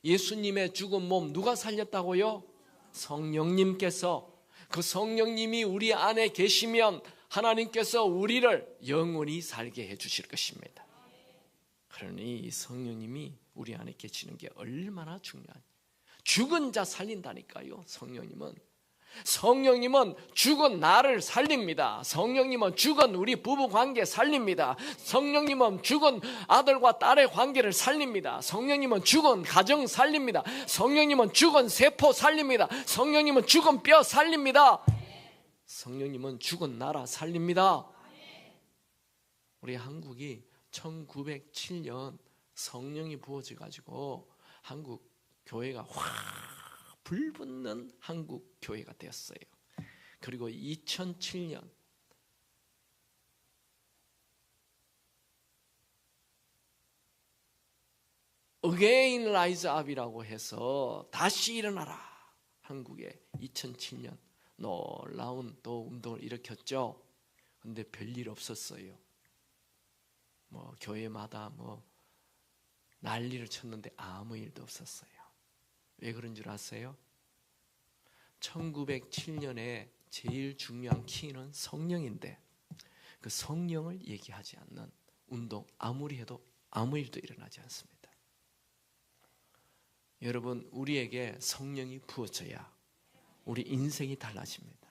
예수님의 죽은 몸 누가 살렸다고요? 성령님께서. 그 성령님이 우리 안에 계시면 하나님께서 우리를 영원히 살게 해주실 것입니다. 그러니 이 성령님이 우리 안에 계시는 게 얼마나 중요한지. 죽은 자 살린다니까요. 성령님은 죽은 나를 살립니다. 성령님은 죽은 우리 부부 관계 살립니다. 성령님은 죽은 아들과 딸의 관계를 살립니다. 성령님은 죽은 가정 살립니다. 성령님은 죽은 세포 살립니다. 성령님은 죽은 뼈 살립니다. 성령님은 죽은 나라 살립니다. 우리 한국이 1907년 성령이 부어져 가지고 한국 교회가 확 불붙는 한국 교회가 되었어요. 그리고 2007년 Again Rise Up이라고 해서 다시 일어나라. 한국에 2007년 놀라운 또 운동을 일으켰죠. 근데 별일 없었어요. 교회마다 난리를 쳤는데 아무 일도 없었어요. 왜 그런 줄 아세요? 1907년에 제일 중요한 키는 성령인데 그 성령을 얘기하지 않는 운동 아무리 해도 아무 일도 일어나지 않습니다. 여러분, 우리에게 성령이 부어져야 우리 인생이 달라집니다.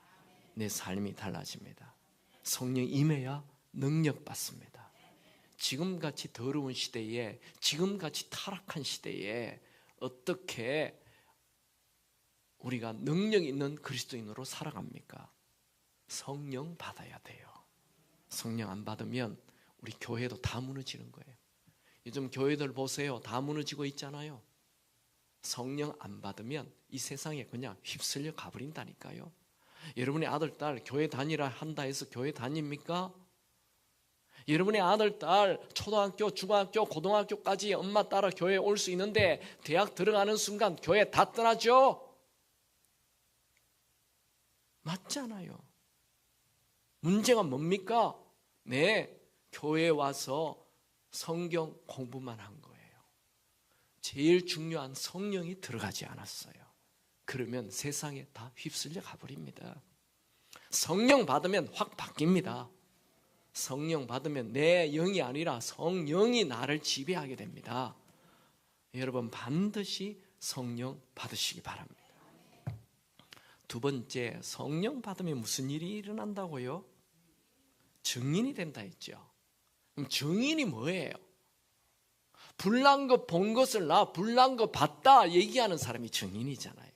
내 삶이 달라집니다. 성령이 임해야 능력 받습니다. 지금같이 더러운 시대에, 지금같이 타락한 시대에 어떻게 우리가 능력 있는 그리스도인으로 살아갑니까? 성령 받아야 돼요. 성령 안 받으면 우리 교회도 다 무너지는 거예요. 요즘 교회들 보세요. 다 무너지고 있잖아요. 성령 안 받으면 이 세상에 그냥 휩쓸려 가버린다니까요. 여러분의 아들, 딸 교회 다니라 한다 해서 교회 다닙니까? 여러분의 아들, 딸 초등학교, 중학교, 고등학교까지 엄마 따라 교회에 올 수 있는데 대학 들어가는 순간 교회 다 떠나죠? 맞잖아요. 문제가 뭡니까? 네, 교회에 와서 성경 공부만 한 거예요. 제일 중요한 성령이 들어가지 않았어요. 그러면 세상에 다 휩쓸려 가버립니다. 성령 받으면 확 바뀝니다. 성령 받으면 내 영이 아니라 성령이 나를 지배하게 됩니다. 여러분 반드시 성령 받으시기 바랍니다. 두 번째, 성령 받으면 무슨 일이 일어난다고요? 증인이 된다 했죠. 그럼 증인이 뭐예요? 불난 거 본 것을 나 불난 거 봤다 얘기하는 사람이 증인이잖아요.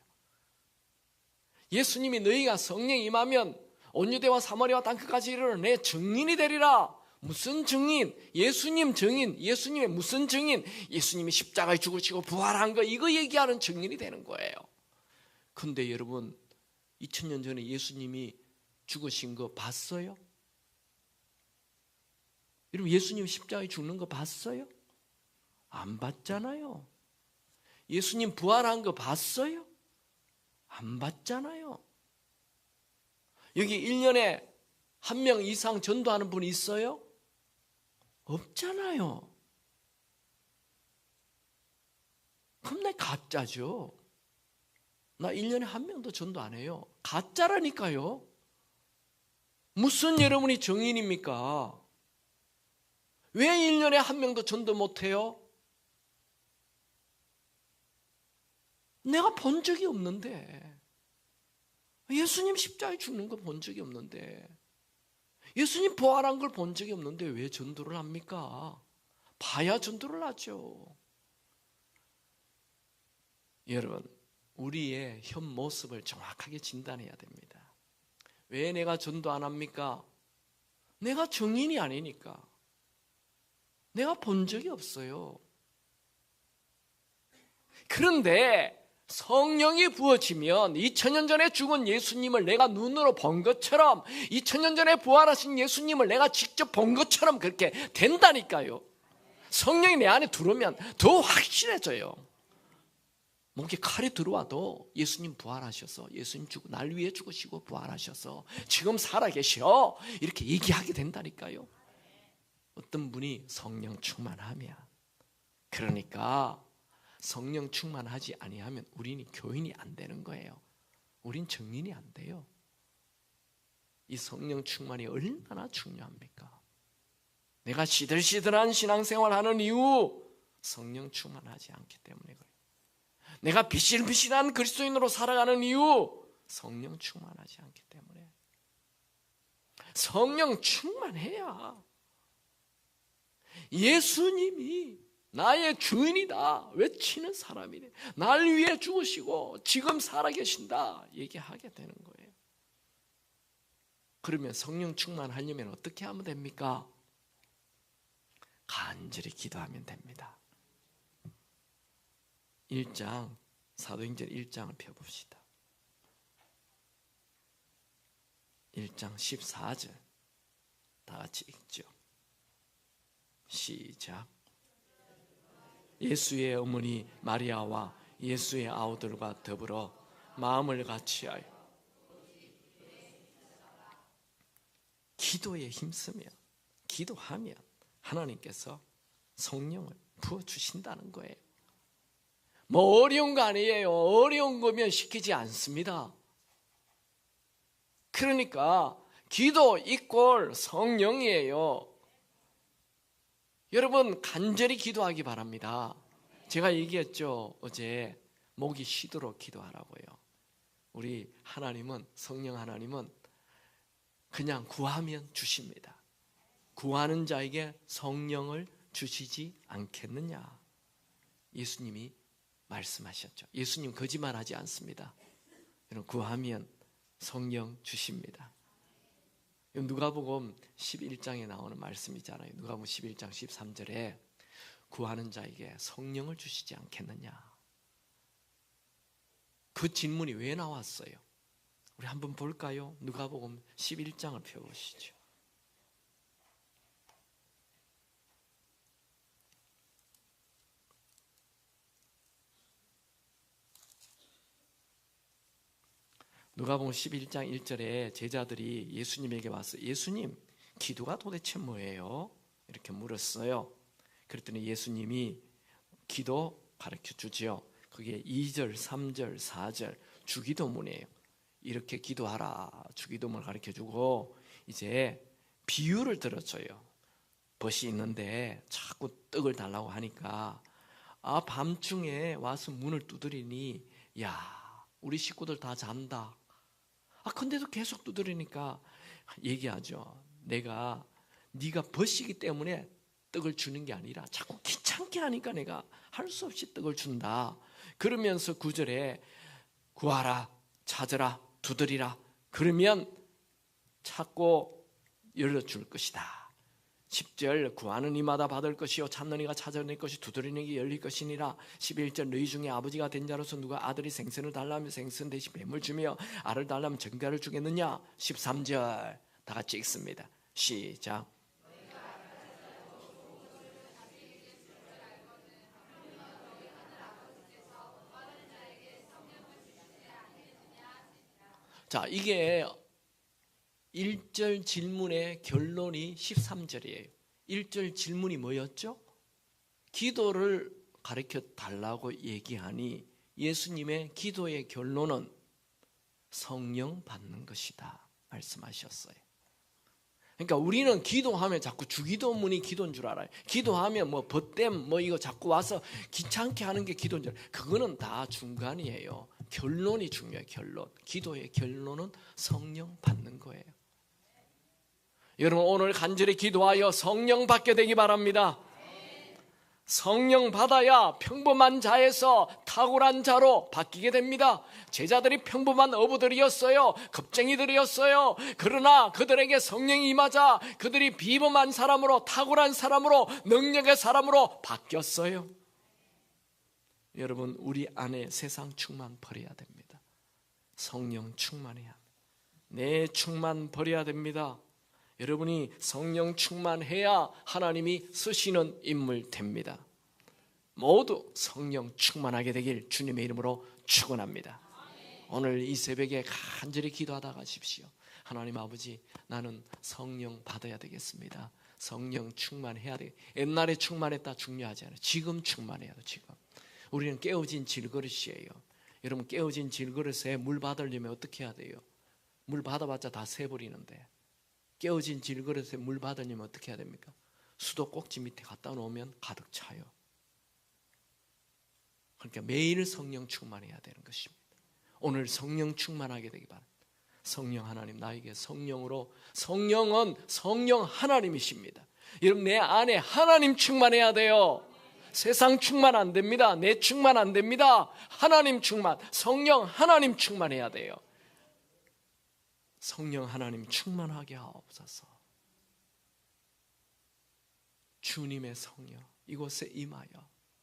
예수님이 너희가 성령 임하면 온 유대와 사마리아와 땅끝까지 이르러 내 증인이 되리라. 무슨 증인? 예수님 증인. 예수님의 무슨 증인? 예수님이 십자가에 죽으시고 부활한 거 이거 얘기하는 증인이 되는 거예요. 근데 여러분 2000년 전에 예수님이 죽으신 거 봤어요? 여러분 예수님 십자가에 죽는 거 봤어요? 안 봤잖아요. 예수님 부활한 거 봤어요? 안 봤잖아요. 여기 1년에 한 명 이상 전도하는 분이 있어요? 없잖아요. 그럼 나 가짜죠. 나 1년에 한 명도 전도 안 해요. 가짜라니까요. 무슨 여러분이 증인입니까? 왜 1년에 한 명도 전도 못 해요? 내가 본 적이 없는데, 예수님 십자가에 죽는 거 본 적이 없는데, 예수님 부활한 걸 본 적이 없는데 왜 전도를 합니까? 봐야 전도를 하죠. 여러분, 우리의 현 모습을 정확하게 진단해야 됩니다. 왜 내가 전도 안 합니까? 내가 증인이 아니니까. 내가 본 적이 없어요. 그런데 성령이 부어지면 2000년 전에 죽은 예수님을 내가 눈으로 본 것처럼, 2000년 전에 부활하신 예수님을 내가 직접 본 것처럼 그렇게 된다니까요. 성령이 내 안에 들어오면 더 확실해져요. 목에 칼이 들어와도 예수님 부활하셔서, 예수님 날 위해 죽으시고 부활하셔서 지금 살아계셔, 이렇게 얘기하게 된다니까요. 어떤 분이 성령 충만하면. 그러니까 성령 충만하지 아니하면 우리는 교인이 안 되는 거예요. 우린 증인이 안 돼요. 이 성령 충만이 얼마나 중요합니까? 내가 시들시들한 신앙생활하는 이유, 성령 충만하지 않기 때문에 그래요. 내가 비실비실한 그리스도인으로 살아가는 이유, 성령 충만하지 않기 때문에. 성령 충만해야 예수님이 나의 주인이다 외치는 사람이래. 날 위해 죽으시고 지금 살아계신다 얘기하게 되는 거예요. 그러면 성령 충만하려면 어떻게 하면 됩니까? 간절히 기도하면 됩니다. 1장, 사도행전 1장을 펴봅시다. 1장 14절 다 같이 읽죠. 시작. 예수의 어머니 마리아와 예수의 아우들과 더불어 마음을 같이하여 기도에 힘쓰며 기도하면 하나님께서 성령을 부어주신다는 거예요. 뭐 어려운 거 아니에요. 어려운 거면 시키지 않습니다. 그러니까 기도 이꼴 성령이에요. 여러분 간절히 기도하기 바랍니다. 제가 얘기했죠. 어제 목이 쉬도록 기도하라고요. 우리 하나님은, 성령 하나님은 그냥 구하면 주십니다. 구하는 자에게 성령을 주시지 않겠느냐. 예수님이 말씀하셨죠. 예수님 거짓말하지 않습니다. 여러분 구하면 성령 주십니다. 누가복음 11장에 나오는 말씀이잖아요. 누가복음 11장 13절에 구하는 자에게 성령을 주시지 않겠느냐. 그 질문이 왜 나왔어요? 우리 한번 볼까요? 누가복음 11장을 펴보시죠. 누가복음 11장 1절에 제자들이 예수님에게 와서 예수님, 기도가 도대체 뭐예요? 이렇게 물었어요. 그랬더니 예수님이 기도 가르쳐 주지요. 그게 2절, 3절, 4절 주기도문이에요. 이렇게 기도하라 주기도문을 가르쳐 주고 이제 비유를 들어줘요. 벗이 있는데 자꾸 떡을 달라고 하니까 밤중에 와서 문을 두드리니 야 우리 식구들 다 잔다. 근데도 계속 두드리니까 얘기하죠. 네가 벗이기 때문에 떡을 주는 게 아니라 자꾸 귀찮게 하니까 내가 할 수 없이 떡을 준다. 그러면서 9절에 구하라, 찾으라, 두드리라. 그러면 찾고 열어줄 것이다. 10절 구하는 이마다 받을 것이요 찾는 이가 찾아낼 것이 두드리는 이가 열릴 것이니라. 11절 너희 중에 아버지가 된 자로서 누가 아들이 생선을 달라면 생선 대신 뱀을 주며 알을 달라면 정갈을 주겠느냐. 13절 다 같이 읽습니다. 시작. 자, 이게 1절 질문의 결론이 13절이에요. 1절 질문이 뭐였죠? 기도를 가르쳐 달라고 얘기하니 예수님의 기도의 결론은 성령 받는 것이다 말씀하셨어요. 그러니까 우리는 기도하면 자꾸 주기도문이 기도인 줄 알아요. 기도하면 뭐 벗댐 뭐 이거 자꾸 와서 귀찮게 하는 게 기도인 줄 알아요. 그거는 다 중간이에요. 결론이 중요해요. 결론. 기도의 결론은 성령 받는 거예요. 여러분 오늘 간절히 기도하여 성령 받게 되기 바랍니다. 성령 받아야 평범한 자에서 탁월한 자로 바뀌게 됩니다. 제자들이 평범한 어부들이었어요. 겁쟁이들이었어요. 그러나 그들에게 성령이 임하자 그들이 비범한 사람으로 탁월한 사람으로 능력의 사람으로 바뀌었어요. 여러분 우리 안에 세상 충만 버려야 됩니다. 성령 충만해야 합니다. 내 충만 버려야 됩니다. 여러분이 성령 충만해야 하나님이 쓰시는 인물 됩니다. 모두 성령 충만하게 되길 주님의 이름으로 축원합니다. 오늘 이 새벽에 간절히 기도하다 가십시오. 하나님 아버지 나는 성령 받아야 되겠습니다. 성령 충만해야 돼. 옛날에 충만했다 중요하지 않아요. 지금 충만해야 돼. 지금 우리는 깨어진 질그릇이에요. 여러분, 깨어진 질그릇에 물 받으려면 어떻게 해야 돼요? 물 받아봤자 다 새버리는데, 깨어진 질그릇에 물 받으려면 어떻게 해야 됩니까? 수도 꼭지 밑에 갖다 놓으면 가득 차요. 그러니까 매일 성령 충만해야 되는 것입니다. 오늘 성령 충만하게 되기 바랍니다. 성령 하나님, 나에게 성령으로, 성령은 성령 하나님이십니다. 여러분, 내 안에 하나님 충만해야 돼요. 세상 충만 안 됩니다. 내 충만 안 됩니다. 하나님 충만, 성령 하나님 충만해야 돼요. 성령 하나님 충만하게 하옵소서. 주님의 성령 이곳에 임하여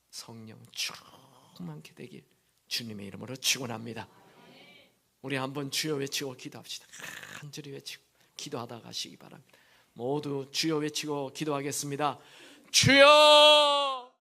성령 충만케 되길 주님의 이름으로 축원합니다. 우리 한번 주여 외치고 기도합시다. 간절히 외치고 기도하다 가시기 바랍니다. 모두 주여 외치고 기도하겠습니다. 주여!